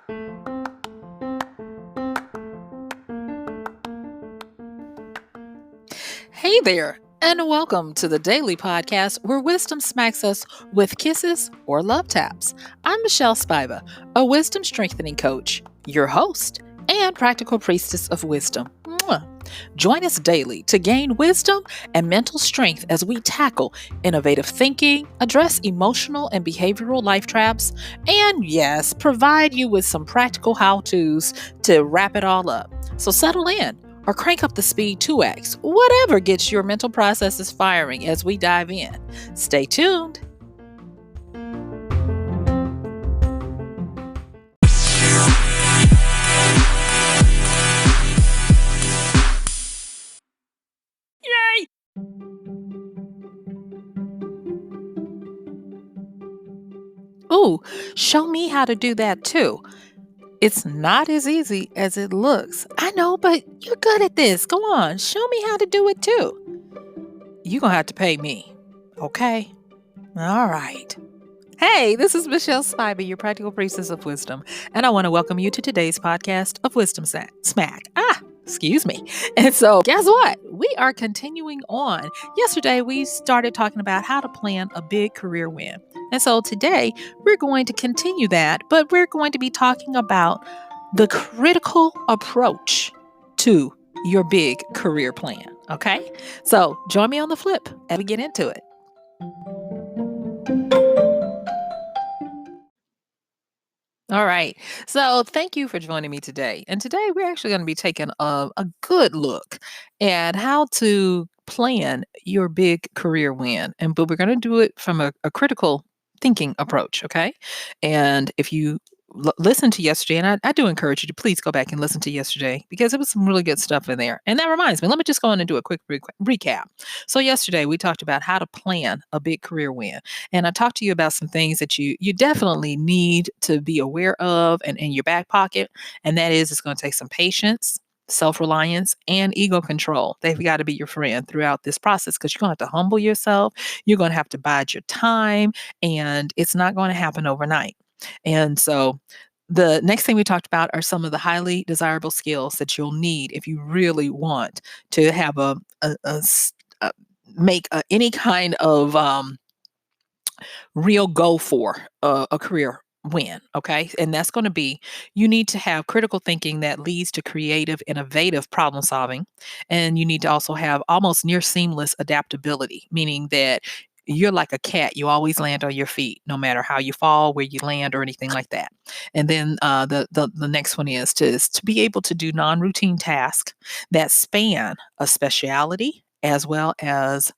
Hey there, and welcome to the daily podcast where wisdom smacks us with kisses or love taps. I'm MichelleSpiva, a wisdom strengthening coach, your host, and practical priestess of wisdom. Mwah. Join us daily to gain wisdom and mental strength as we tackle innovative thinking, address emotional and behavioral life traps, and yes, provide you with some practical how to's to wrap it all up. So settle in or crank up the speed 2x, whatever gets your mental processes firing as we dive in. Stay tuned. Yay! Ooh, show me how to do that too. It's not as easy as it looks. I know, but you're good at this. Go on, show me how to do it too. You're going to have to pay me, okay? All right. Hey, this is Michelle Spiva, your practical priestess of wisdom, and I want to welcome you to today's podcast of Wisdom Smack. Excuse me. And so, guess what? We are continuing on. Yesterday, we started talking about how to plan a big career win. And so today, we're going to continue that, but we're going to be talking about the critical approach to your big career plan. Okay? So, join me on the flip as we get into it. All right. So thank you for joining me today. And today we're actually going to be taking a good look at how to plan your big career win. But we're going to do it from a critical thinking approach. Okay. And if you listen to yesterday, and I do encourage you to please go back and listen to yesterday because it was some really good stuff in there. And that reminds me, let me just go in and do a quick recap. So yesterday we talked about how to plan a big career win. And I talked to you about some things that you definitely need to be aware of and in your back pocket. And that is it's going to take some patience, self-reliance, and ego control. They've got to be your friend throughout this process because you're going to have to humble yourself. You're going to have to bide your time, and it's not going to happen overnight. And so the next thing we talked about are some of the highly desirable skills that you'll need if you really want to have make any kind of real go for a career win. Okay. And that's going to be you need to have critical thinking that leads to creative, innovative problem solving. And you need to also have almost near seamless adaptability, meaning that you're like a cat. You always land on your feet, no matter how you fall, where you land, or anything like that. And then the next one is to be able to do non routine tasks that span a speciality as well as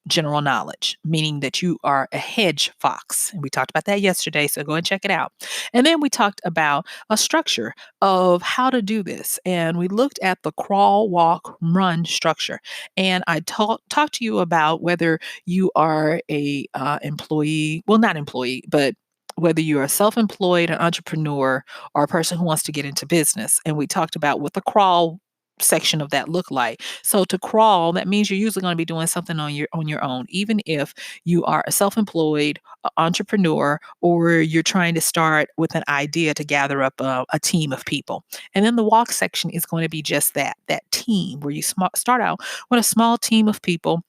general knowledge, meaning that you are a hedge fox. And we talked about that yesterday, so go and check it out. And then we talked about a structure of how to do this. And we looked at the crawl, walk, run structure. And I talked to you about whether you are a employee, well, not employee, but whether you're a self-employed, an entrepreneur, or a person who wants to get into business. And we talked about what the crawl section of that look like. So to crawl, that means you're usually going to be doing something on your own, even if you are a self-employed entrepreneur or you're trying to start with an idea to gather up a team of people. And then the walk section is going to be just that team where you start out with a small team of people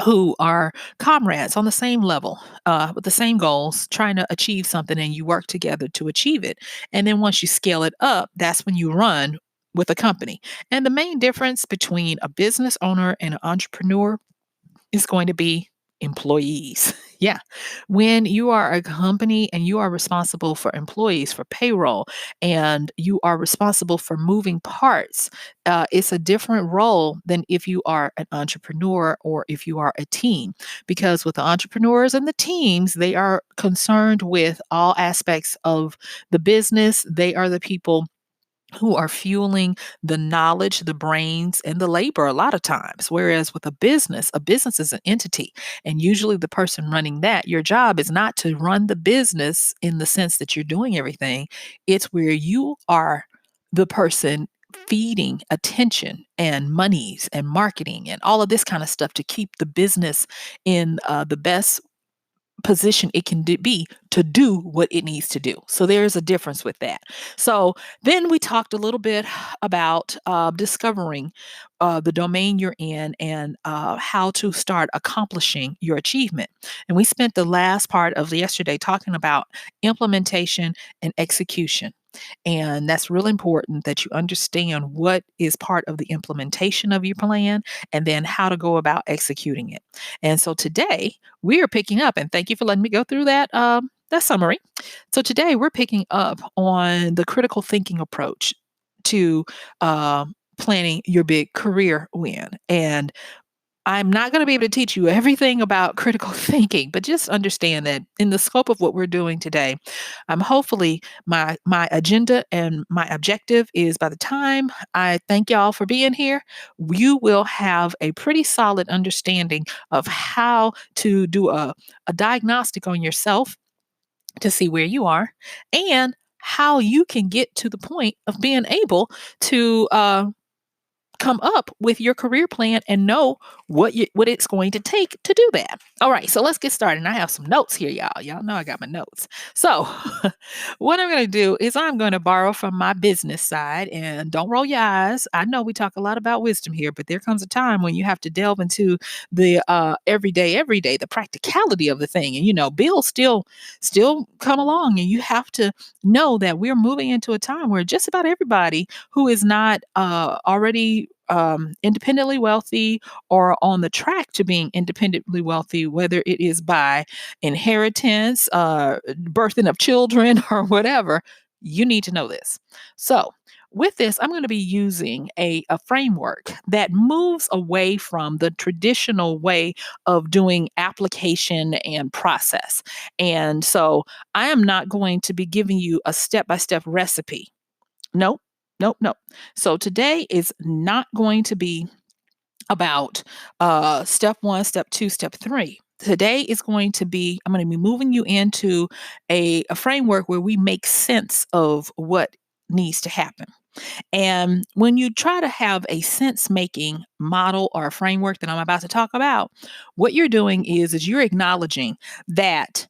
who are comrades on the same level, with the same goals, trying to achieve something, and you work together to achieve it. And then once you scale it up, that's when you run with a company. And the main difference between a business owner and an entrepreneur is going to be employees. Yeah. When you are a company and you are responsible for employees, for payroll, and you are responsible for moving parts, it's a different role than if you are an entrepreneur or if you are a team. Because with the entrepreneurs and the teams, they are concerned with all aspects of the business. They are the people who are fueling the knowledge, the brains, and the labor a lot of times. Whereas with a business is an entity. And usually the person running that, your job is not to run the business in the sense that you're doing everything. It's where you are the person feeding attention and monies and marketing and all of this kind of stuff to keep the business in the best position it can be to do what it needs to do. So there's a difference with that. So then we talked a little bit about discovering the domain you're in and how to start accomplishing your achievement. And we spent the last part of yesterday talking about implementation and execution. And that's really important that you understand what is part of the implementation of your plan and then how to go about executing it. And so today we are picking up, and thank you for letting me go through that summary. So today we're picking up on the critical thinking approach to planning your big career win. And I'm not going to be able to teach you everything about critical thinking, but just understand that in the scope of what we're doing today, hopefully my agenda and my objective is by the time I thank y'all for being here, you will have a pretty solid understanding of how to do a diagnostic on yourself to see where you are and how you can get to the point of being able to come up with your career plan and know what it's going to take to do that. All right, so let's get started. And I have some notes here, y'all. Y'all know I got my notes. So, what I'm going to do is I'm going to borrow from my business side, and don't roll your eyes. I know we talk a lot about wisdom here, but there comes a time when you have to delve into the everyday, the practicality of the thing. And bills still come along, and you have to know that we're moving into a time where just about everybody who is not already independently wealthy or on the track to being independently wealthy, whether it is by inheritance, birthing of children, or whatever, you need to know this. So, with this, I'm going to be using a framework that moves away from the traditional way of doing application and process. And so, I am not going to be giving you a step by step recipe. Nope. Nope, nope. So today is not going to be about step one, step two, step three. Today is going to be, I'm going to be moving you into a framework where we make sense of what needs to happen. And when you try to have a sense making model or a framework that I'm about to talk about, what you're doing is you're acknowledging that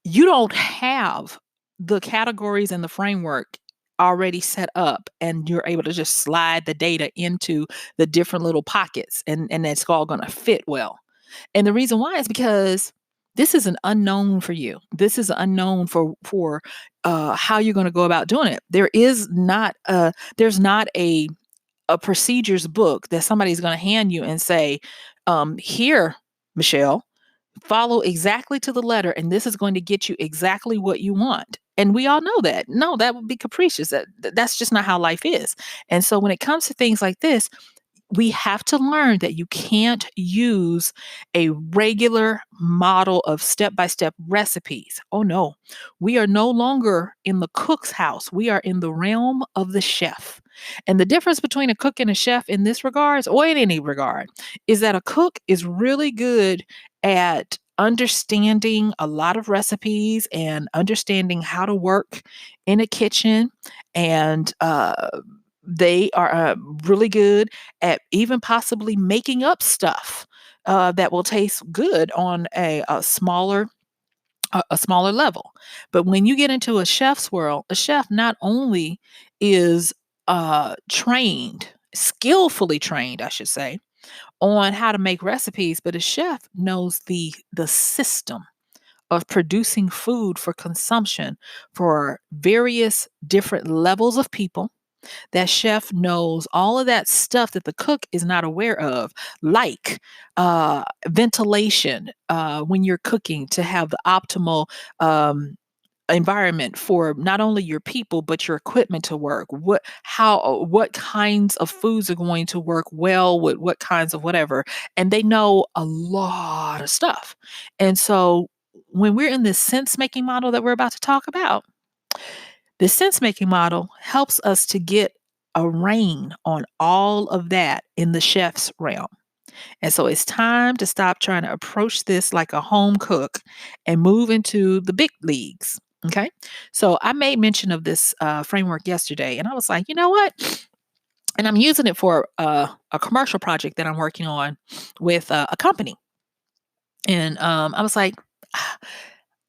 you don't have the categories and the framework already set up and you're able to just slide the data into the different little pockets and it's all going to fit well. And the reason why is because this is an unknown for you. This is an unknown for how you're going to go about doing it. There's not a procedures book that somebody's going to hand you and say, here, Michelle, follow exactly to the letter, and this is going to get you exactly what you want. And we all know that. No, that would be capricious. That's just not how life is. And so when it comes to things like this, we have to learn that you can't use a regular model of step by step recipes. Oh no, we are no longer in the cook's house. We are in the realm of the chef. And the difference between a cook and a chef in this regards, or in any regard, is that a cook is really good at understanding a lot of recipes and understanding how to work in a kitchen and they are really good at even possibly making up stuff that will taste good on a smaller level. But when you get into a chef's world, a chef not only is trained, skillfully trained, I should say, on how to make recipes, but a chef knows the system of producing food for consumption for various different levels of people. That chef knows all of that stuff that the cook is not aware of, like ventilation when you're cooking to have the optimal environment for not only your people but your equipment to work. What kinds of foods are going to work well with what kinds of whatever, and they know a lot of stuff. And so when we're in this sense making model that we're about to talk about, the sense making model helps us to get a rein on all of that in the chef's realm. And so it's time to stop trying to approach this like a home cook and move into the big leagues. Okay. So I made mention of this framework yesterday, and I was like, you know what? And I'm using it for a commercial project that I'm working on with a company. And I was like,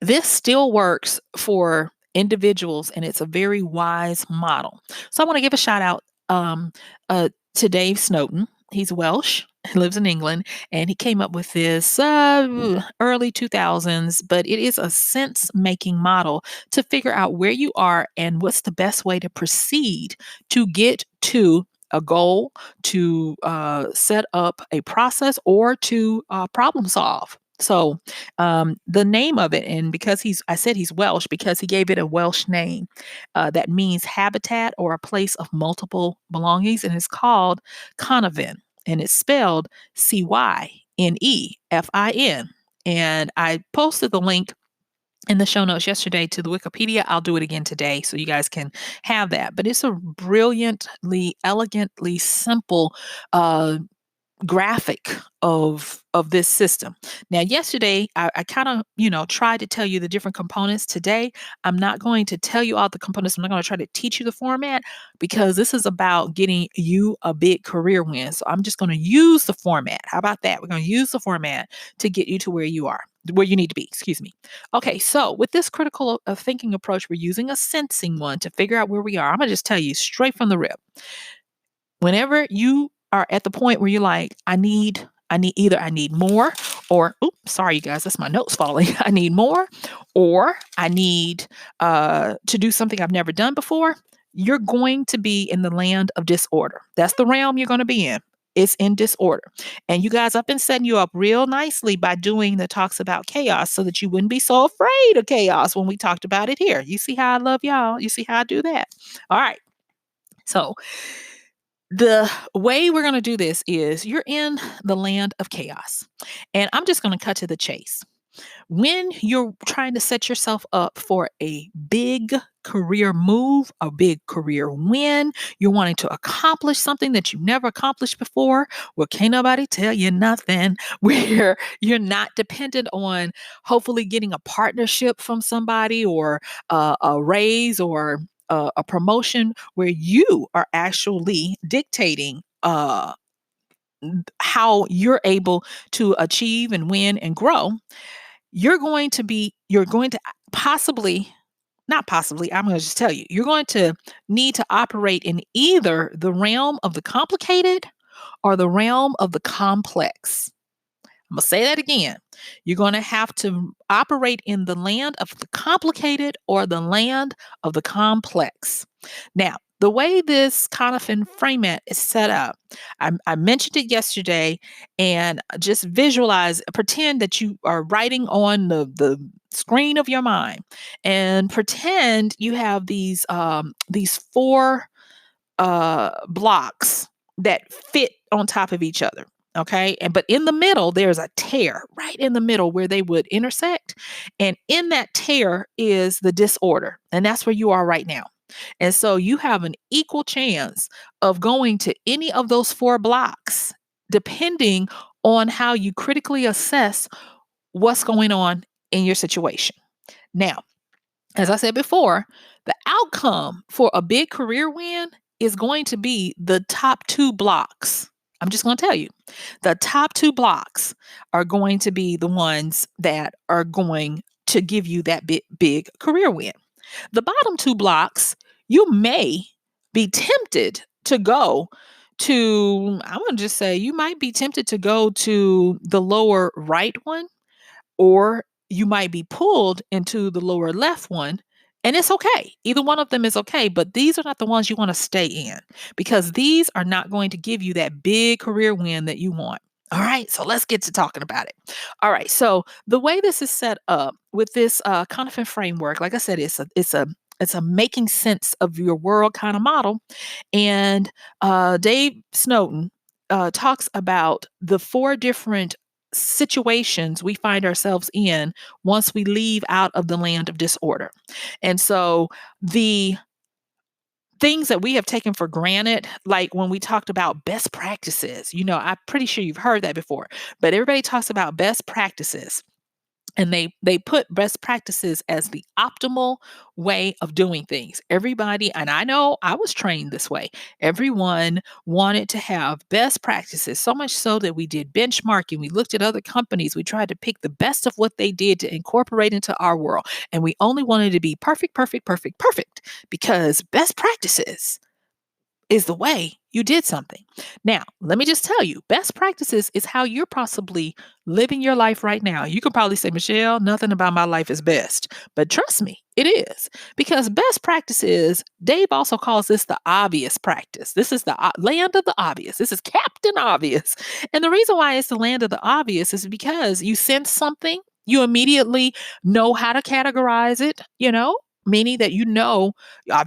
This still works for individuals, and it's a very wise model. So I want to give a shout out to Dave Snowden. He's Welsh. He lives in England, and he came up with this early 2000s, but it is a sense making model to figure out where you are and what's the best way to proceed to get to a goal, to set up a process, or to problem solve. So the name of it, and because I said he's Welsh because he gave it a Welsh name that means habitat or a place of multiple belongings, and it's called Conavin, and it's spelled Cynefin. And I posted the link in the show notes yesterday to the Wikipedia. I'll do it again today so you guys can have that. But it's a brilliantly, elegantly simple graphic of this system. Now, yesterday I kind of tried to tell you the different components. Today, I'm not going to tell you all the components. I'm not going to try to teach you the format because this is about getting you a big career win. So I'm just going to use the format. How about that? We're going to use the format to get you to where you are, where you need to be. Excuse me. Okay, so with this critical thinking approach, we're using a sensing one to figure out where we are. I'm going to just tell you straight from the rip. Whenever you are at the point where you're like, I need more, or oops, sorry you guys, that's my notes falling. I need more, or I need to do something I've never done before, you're going to be in the land of disorder. That's the realm you're going to be in. It's in disorder. And you guys, I've been setting you up real nicely by doing the talks about chaos so that you wouldn't be so afraid of chaos when we talked about it here. You see how I love y'all? You see how I do that? All right. So the way we're going to do this is you're in the land of chaos. And I'm just going to cut to the chase. When you're trying to set yourself up for a big career move, a big career win, you're wanting to accomplish something that you've never accomplished before, well, can't nobody tell you nothing, where you're not dependent on hopefully getting a partnership from somebody or a raise or a promotion, where you are actually dictating how you're able to achieve and win and grow. You're going to possibly, not possibly, I'm going to just tell you, you're going to need to operate in either the realm of the complicated or the realm of the complex. I'm going to say that again. You're going to have to operate in the land of the complicated or the land of the complex. Now, the way this Conifin framework is set up, I mentioned it yesterday, and just pretend that you are writing on the screen of your mind, and pretend you have these four blocks that fit on top of each other. Okay. But in the middle, there's a tear right in the middle where they would intersect. And in that tear is the disorder. And that's where you are right now. And so you have an equal chance of going to any of those four blocks, depending on how you critically assess what's going on in your situation. Now, as I said before, the outcome for a big career win is going to be the top two blocks. I'm just going to tell you, the top two blocks are going to be the ones that are going to give you that big career win. The bottom two blocks, you may be tempted to go to, I'm going to just say, you might be tempted to go to the lower right one, or you might be pulled into the lower left one. And it's okay. Either one of them is okay, but these are not the ones you want to stay in, because these are not going to give you that big career win that you want. All right, so let's get to talking about it. All right, so the way this is set up with this Conifin framework, like I said, it's a making sense of your world kind of model. And Dave Snowden talks about the four different situations we find ourselves in once we leave out of the land of disorder. And so the things that we have taken for granted, like when we talked about best practices, I'm pretty sure you've heard that before, but everybody talks about best practices. And they put best practices as the optimal way of doing things. Everybody, and I know I was trained this way. Everyone wanted to have best practices, so much so that we did benchmarking. We looked at other companies. We tried to pick the best of what they did to incorporate into our world. And we only wanted to be perfect, perfect, perfect, perfect because best practices is the way you did something. Now, let me just tell you, best practices is how you're possibly living your life right now. You could probably say, Michelle, nothing about my life is best. But trust me, it is. Because best practices, Dave also calls this the obvious practice. This is the land of the obvious. This is Captain Obvious. And the reason why it's the land of the obvious is because you sense something, you immediately know how to categorize it, meaning that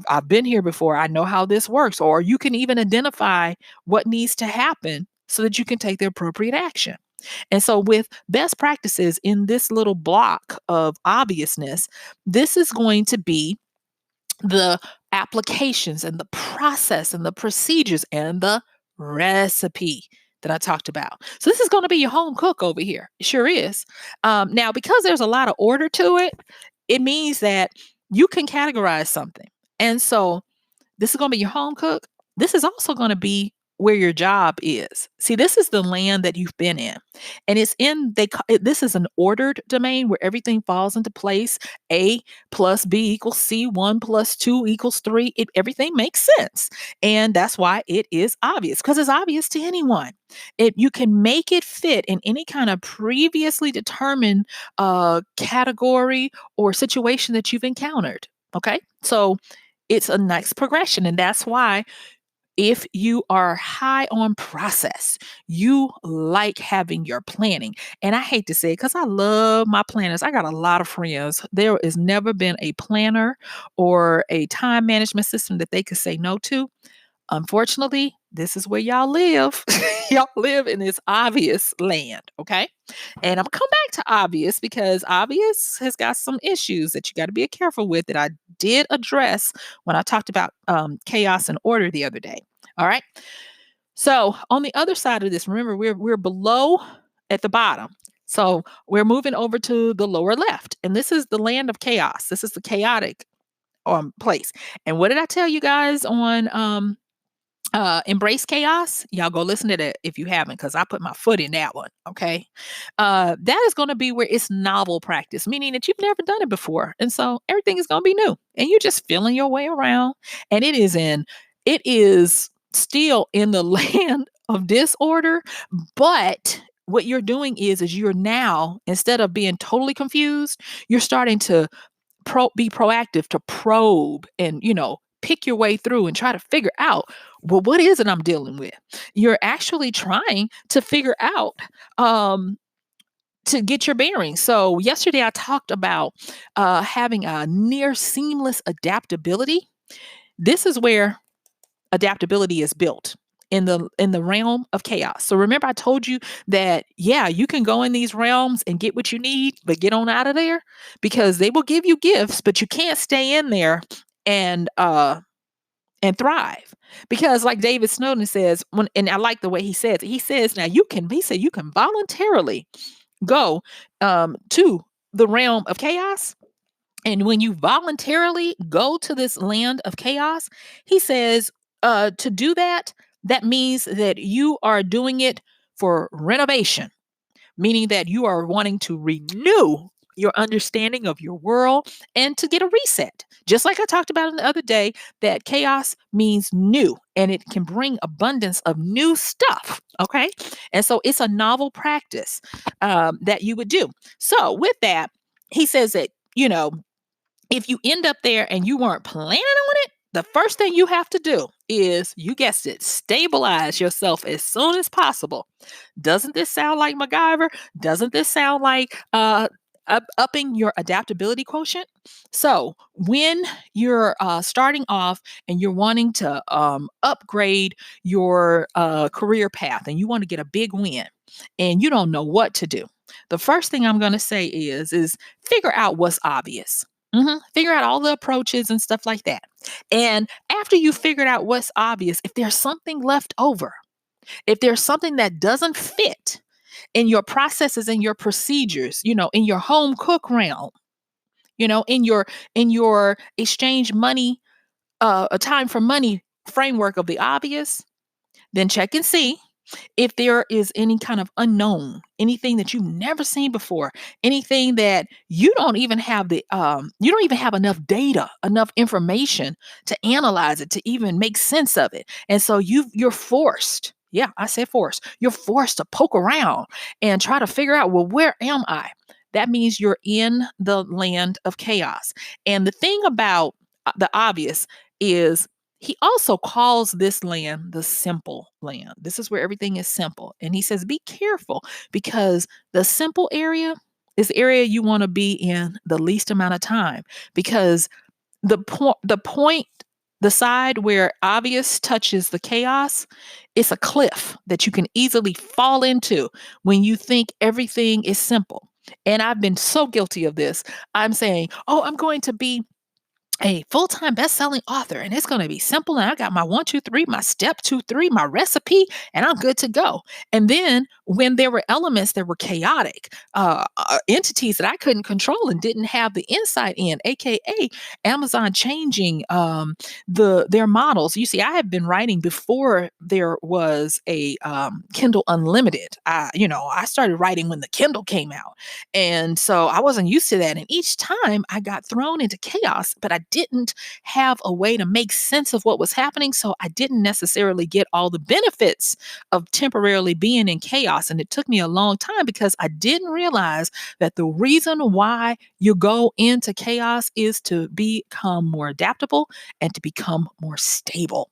I've been here before. I know how this works. Or you can even identify what needs to happen so that you can take the appropriate action. And so, with best practices in this little block of obviousness, this is going to be the applications and the process and the procedures and the recipe that I talked about. So, this is going to be your home cook over here. It sure is. Now, because there's a lot of order to it, it means that you can categorize something. And so, this is going to be your home cook. This is also going to be where your job is. See, this is the land that you've been in. And this is an ordered domain where everything falls into place. A plus B equals C, 1 plus 2 equals 3. Everything makes sense. And that's why it is obvious, because it's obvious to anyone. You can make it fit in any kind of previously determined category or situation that you've encountered. Okay. So it's a nice progression. And that's why if you are high on process, you like having your planning. And I hate to say it because I love my planners. I got a lot of friends. There has never been a planner or a time management system that they could say no to. Unfortunately, this is where y'all live. Y'all live in this obvious land, okay? And I'm gonna come back to obvious because obvious has got some issues that you got to be careful with that I did address when I talked about chaos and order the other day. All right. So on the other side of this, remember we're below at the bottom. So we're moving over to the lower left, and this is the land of chaos. This is the chaotic place. And what did I tell you guys on Embrace Chaos? Y'all go listen to that if you haven't, because I put my foot in that one. Okay. That is going to be where it's novel practice, meaning that you've never done it before. And so everything is going to be new and you're just feeling your way around. And it is still in the land of disorder. But what you're doing is you're now, instead of being totally confused, you're starting to be proactive, to probe and, pick your way through and try to figure out, well, what is it I'm dealing with? You're actually trying to figure out to get your bearings. So yesterday I talked about having a near seamless adaptability. This is where adaptability is built in the realm of chaos. So remember I told you that, yeah, you can go in these realms and get what you need, but get on out of there because they will give you gifts, but you can't stay in there and thrive. Because like David Snowden says, and I like the way he says it, he says, now he said you can voluntarily go to the realm of chaos. And when you voluntarily go to this land of chaos, he says, to do that, that means that you are doing it for renovation, meaning that you are wanting to renew your understanding of your world and to get a reset. Just like I talked about the other day, that chaos means new and it can bring abundance of new stuff. Okay. And so it's a novel practice that you would do. So with that, he says that, if you end up there and you weren't planning on it, the first thing you have to do is, you guessed it, stabilize yourself as soon as possible. Doesn't this sound like MacGyver? Doesn't this sound like upping your adaptability quotient? So when you're starting off and you're wanting to upgrade your career path and you want to get a big win and you don't know what to do, the first thing I'm going to say is figure out what's obvious. Figure out all the approaches and stuff like that. And after you figured out what's obvious, if there's something left over, if there's something that doesn't fit, in your processes and your procedures, in your home cook realm, in your exchange money, a time for money framework of the obvious, then check and see if there is any kind of unknown, anything that you've never seen before, anything that you don't even have enough data, enough information to analyze it, to even make sense of it. And so you're forced. Yeah, I said forced. You're forced to poke around and try to figure out, well, where am I? That means you're in the land of chaos. And the thing about the obvious is he also calls this land the simple land. This is where everything is simple. And he says, be careful, because the simple area is the area you want to be in the least amount of time, because the point, the side where obvious touches the chaos, it's a cliff that you can easily fall into when you think everything is simple. And I've been so guilty of this. I'm saying, oh, I'm going to be a full-time best-selling author, and it's going to be simple, and I got my 1 2 3, my step 2 3, my recipe, and I'm good to go. And then when there were elements that were chaotic, entities that I couldn't control and didn't have the insight in, aka Amazon changing their models. You see, I have been writing before there was a Kindle Unlimited. I started writing when the Kindle came out, and so I wasn't used to that. And each time I got thrown into chaos, but I didn't have a way to make sense of what was happening. So I didn't necessarily get all the benefits of temporarily being in chaos. And it took me a long time, because I didn't realize that the reason why you go into chaos is to become more adaptable and to become more stable.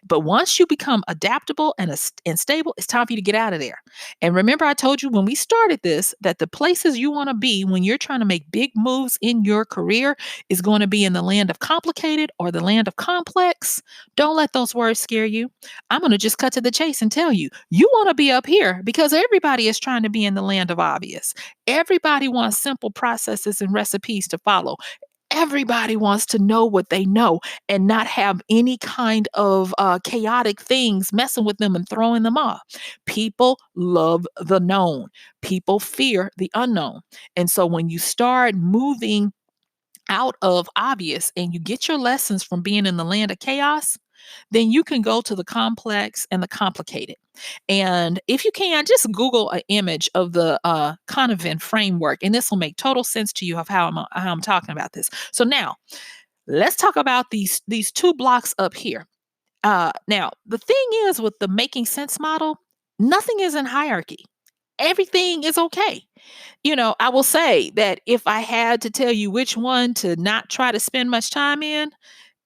But once you become adaptable and stable, it's time for you to get out of there. And remember, I told you when we started this that the places you want to be when you're trying to make big moves in your career is going to be in the land of complicated or the land of complex. Don't let those words scare you. I'm going to just cut to the chase and tell you, you want to be up here, because everybody is trying to be in the land of obvious. Everybody wants simple processes and recipes to follow. Everybody wants to know what they know and not have any kind of chaotic things messing with them and throwing them off. People love the known. People fear the unknown. And so when you start moving out of obvious and you get your lessons from being in the land of chaos, then you can go to the complex and the complicated. And if you can, just Google an image of the Conovan framework, and this will make total sense to you of how I'm talking about this. So now let's talk about these two blocks up here. Now, the thing is with the making sense model, nothing is in hierarchy. Everything is okay. I will say that if I had to tell you which one to not try to spend much time in,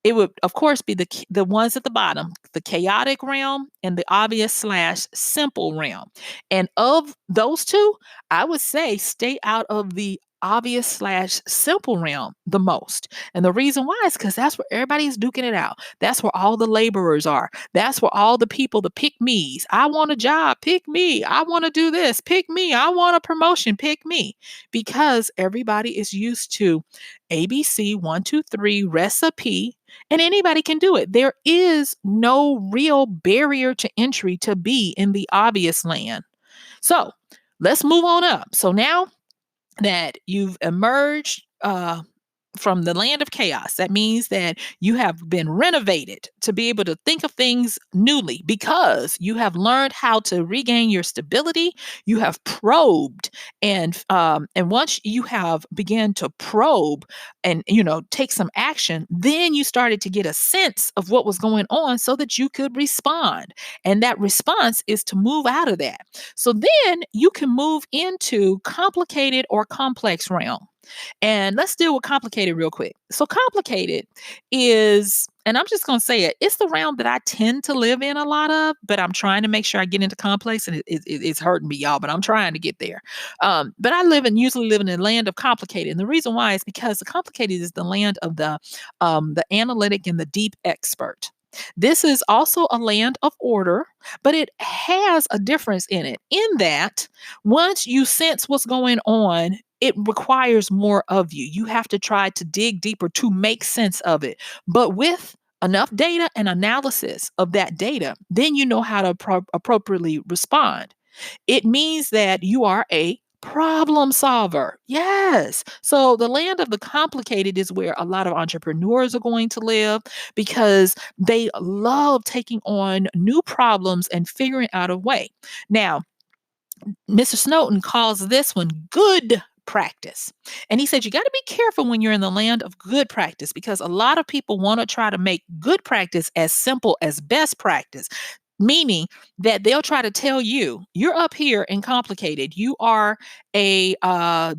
it would, of course, be the ones at the bottom, the chaotic realm and the obvious slash simple realm. And of those two, I would say stay out of the obvious slash simple realm the most. And the reason why is because that's where everybody is duking it out. That's where all the laborers are. That's where all the people, the pick me's. I want a job, pick me. I want to do this, pick me. I want a promotion, pick me. Because everybody is used to ABC 1 2 3 recipe, and anybody can do it. There is no real barrier to entry to be in the obvious land. So let's move on up. So now that you've emerged from the land of chaos, that means that you have been renovated to be able to think of things newly, because you have learned how to regain your stability. You have probed, and once you have began to probe and take some action, then you started to get a sense of what was going on so that you could respond. And that response is to move out of that. So then you can move into complicated or complex realm. And let's deal with complicated real quick. So complicated is, and I'm just going to say it, it's the realm that I tend to live in a lot of, but I'm trying to make sure I get into complex, and it's hurting me, y'all, but I'm trying to get there. But I usually live in the land of complicated. And the reason why is because the complicated is the land of the analytic and the deep expert. This is also a land of order, but it has a difference in it, in that once you sense what's going on, it requires more of you. You have to try to dig deeper to make sense of it. But with enough data and analysis of that data, then you know how to appropriately respond. It means that you are a problem solver. Yes. So the land of the complicated is where a lot of entrepreneurs are going to live because they love taking on new problems and figuring out a way. Now, Mr. Snowden calls this one good practice. And he said, you got to be careful when you're in the land of good practice because a lot of people want to try to make good practice as simple as best practice. Meaning that they'll try to tell you, you're up here and complicated. You are a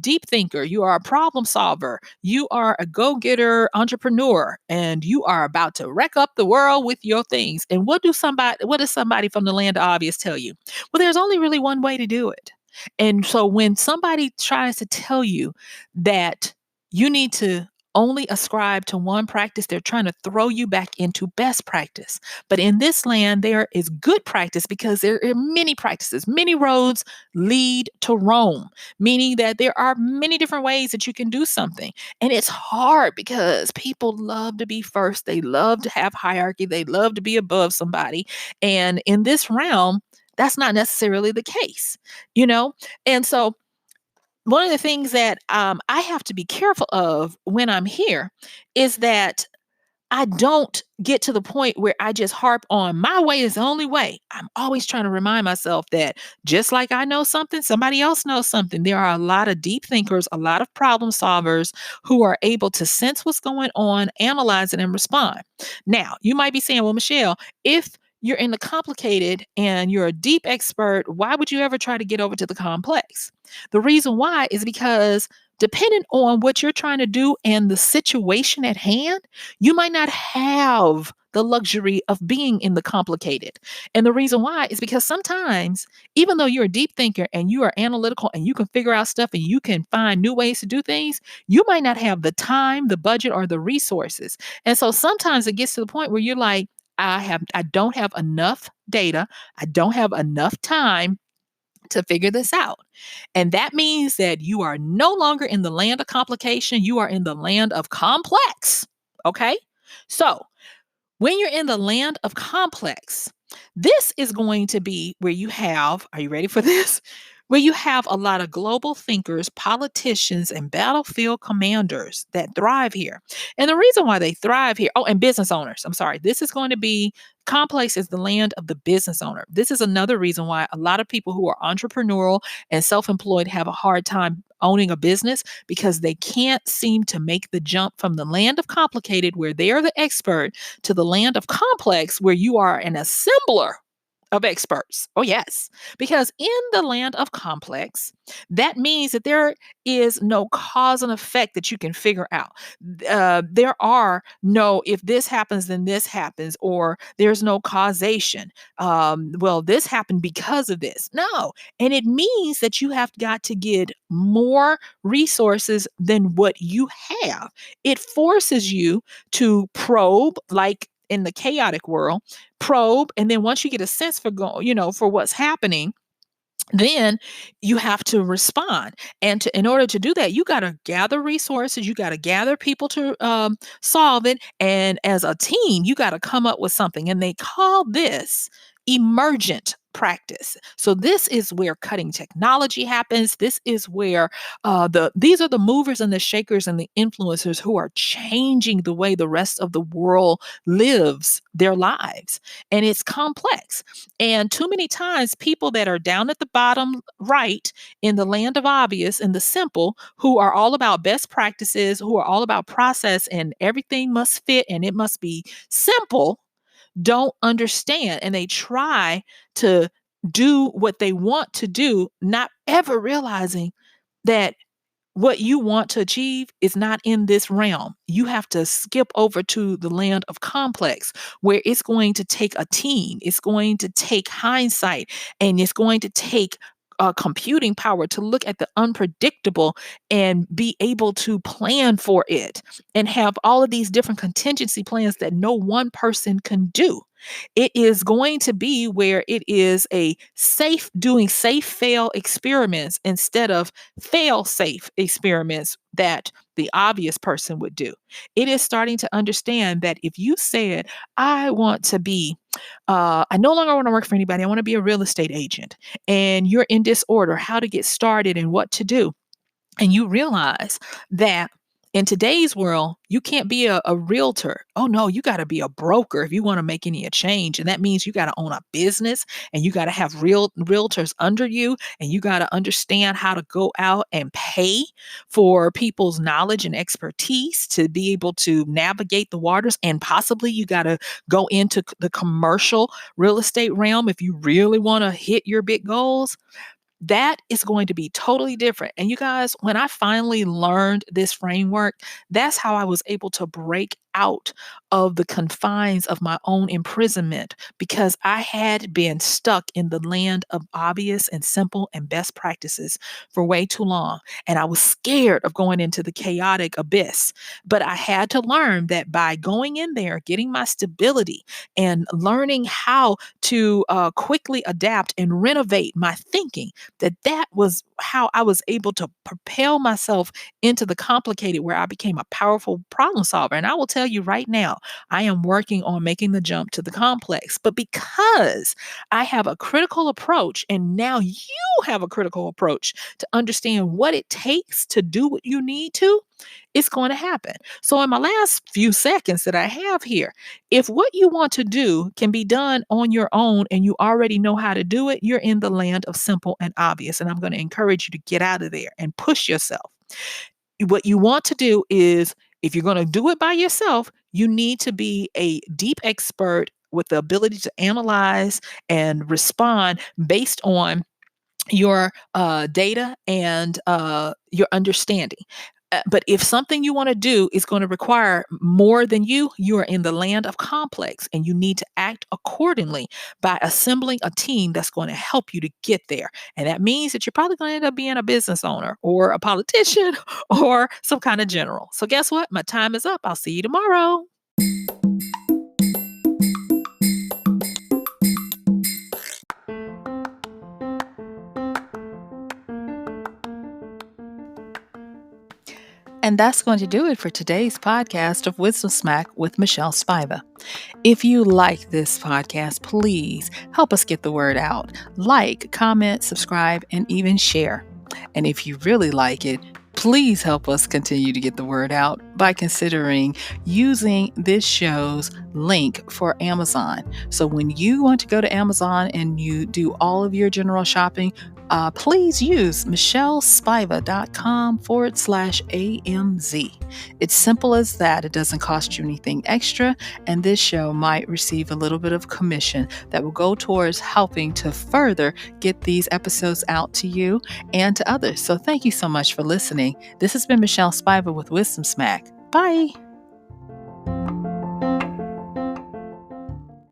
deep thinker. You are a problem solver. You are a go getter entrepreneur, and you are about to wreck up the world with your things. And what does somebody from the land of obvious tell you? Well, there's only really one way to do it. And so when somebody tries to tell you that you need to only ascribe to one practice, they're trying to throw you back into best practice. But in this land, there is good practice because there are many practices. Many roads lead to Rome, meaning that there are many different ways that you can do something. And it's hard because people love to be first. They love to have hierarchy. They love to be above somebody. And in this realm, that's not necessarily the case, you know? And so one of the things that I have to be careful of when I'm here is that I don't get to the point where I just harp on my way is the only way. I'm always trying to remind myself that just like I know something, somebody else knows something. There are a lot of deep thinkers, a lot of problem solvers who are able to sense what's going on, analyze it, and respond. Now, you might be saying, well, Michelle, if you're in the complicated and you're a deep expert, why would you ever try to get over to the complex? The reason why is because depending on what you're trying to do and the situation at hand, you might not have the luxury of being in the complicated. And the reason why is because sometimes, even though you're a deep thinker and you are analytical and you can figure out stuff and you can find new ways to do things, you might not have the time, the budget, or the resources. And so sometimes it gets to the point where you're like, I don't have enough data. I don't have enough time to figure this out. And that means that you are no longer in the land of complication, you are in the land of complex. Okay? So, when you're in the land of complex, this is going to be where you have, are you ready for this? Where you have a lot of global thinkers, politicians, and battlefield commanders that thrive here. And the reason why they thrive here, oh, and business owners, I'm sorry, this is going to be complex is the land of the business owner. This is another reason why a lot of people who are entrepreneurial and self employed have a hard time owning a business because they can't seem to make the jump from the land of complicated, where they're the expert, to the land of complex, where you are an assembler of experts. Oh, yes. Because in the land of complex, that means that there is no cause and effect that you can figure out. There are no, if this happens, then this happens, or there's no causation. Well, this happened because of this. No. And it means that you have got to get more resources than what you have. It forces you to probe, like in the chaotic world, probe, and then once you get a sense for for what's happening, then you have to respond. And in order to do that, you got to gather resources, you got to gather people to solve it, and as a team you got to come up with something, and they call this emergent practice. So this is where cutting technology happens. This is where these are the movers and the shakers and the influencers who are changing the way the rest of the world lives their lives. And it's complex. And too many times, people that are down at the bottom right in the land of obvious and the simple, who are all about best practices, who are all about process and everything must fit and it must be simple, don't understand. And they try to do what they want to do, not ever realizing that what you want to achieve is not in this realm. You have to skip over to the land of complex, where it's going to take a team, it's going to take hindsight, and it's going to take computing power to look at the unpredictable and be able to plan for it and have all of these different contingency plans that no one person can do. It is going to be where it is a doing safe fail experiments instead of fail safe experiments that the obvious person would do. It is starting to understand that if you said, I want to be, I no longer want to work for anybody, I want to be a real estate agent, and you're in disorder, how to get started and what to do, and you realize that in today's world, you can't be a realtor. Oh no, you got to be a broker if you want to make any a change. And that means you got to own a business and you got to have realtors under you and you got to understand how to go out and pay for people's knowledge and expertise to be able to navigate the waters. And possibly you got to go into the commercial real estate realm if you really want to hit your big goals. That is going to be totally different. And you guys, when I finally learned this framework, that's how I was able to break out of the confines of my own imprisonment because I had been stuck in the land of obvious and simple and best practices for way too long. And I was scared of going into the chaotic abyss. But I had to learn that by going in there, getting my stability, and learning how to quickly adapt and renovate my thinking, that was how I was able to propel myself into the complicated where I became a powerful problem solver. And I will tell you right now, I am working on making the jump to the complex. But because I have a critical approach, and now you have a critical approach to understand what it takes to do what you need to, it's going to happen. So, in my last few seconds that I have here, if what you want to do can be done on your own and you already know how to do it, you're in the land of simple and obvious. And I'm going to encourage you to get out of there and push yourself. What you want to do is, if you're going to do it by yourself, you need to be a deep expert with the ability to analyze and respond based on your data and your understanding. But if something you want to do is going to require more than you are in the land of complex and you need to act accordingly by assembling a team that's going to help you to get there. And that means that you're probably going to end up being a business owner or a politician or some kind of general. So, guess what? My time is up. I'll see you tomorrow. And that's going to do it for today's podcast of Wisdom Smack with MichelleSpiva. If you like this podcast, please help us get the word out. Like, comment, subscribe, and even share. And if you really like it, please help us continue to get the word out by considering using this show's link for Amazon. So when you want to go to Amazon and you do all of your general shopping, please use MichelleSpiva.com/AMZ. It's simple as that. It doesn't cost you anything extra, and this show might receive a little bit of commission that will go towards helping to further get these episodes out to you and to others. So thank you so much for listening. This has been MichelleSpiva with Wisdom Smack. Bye.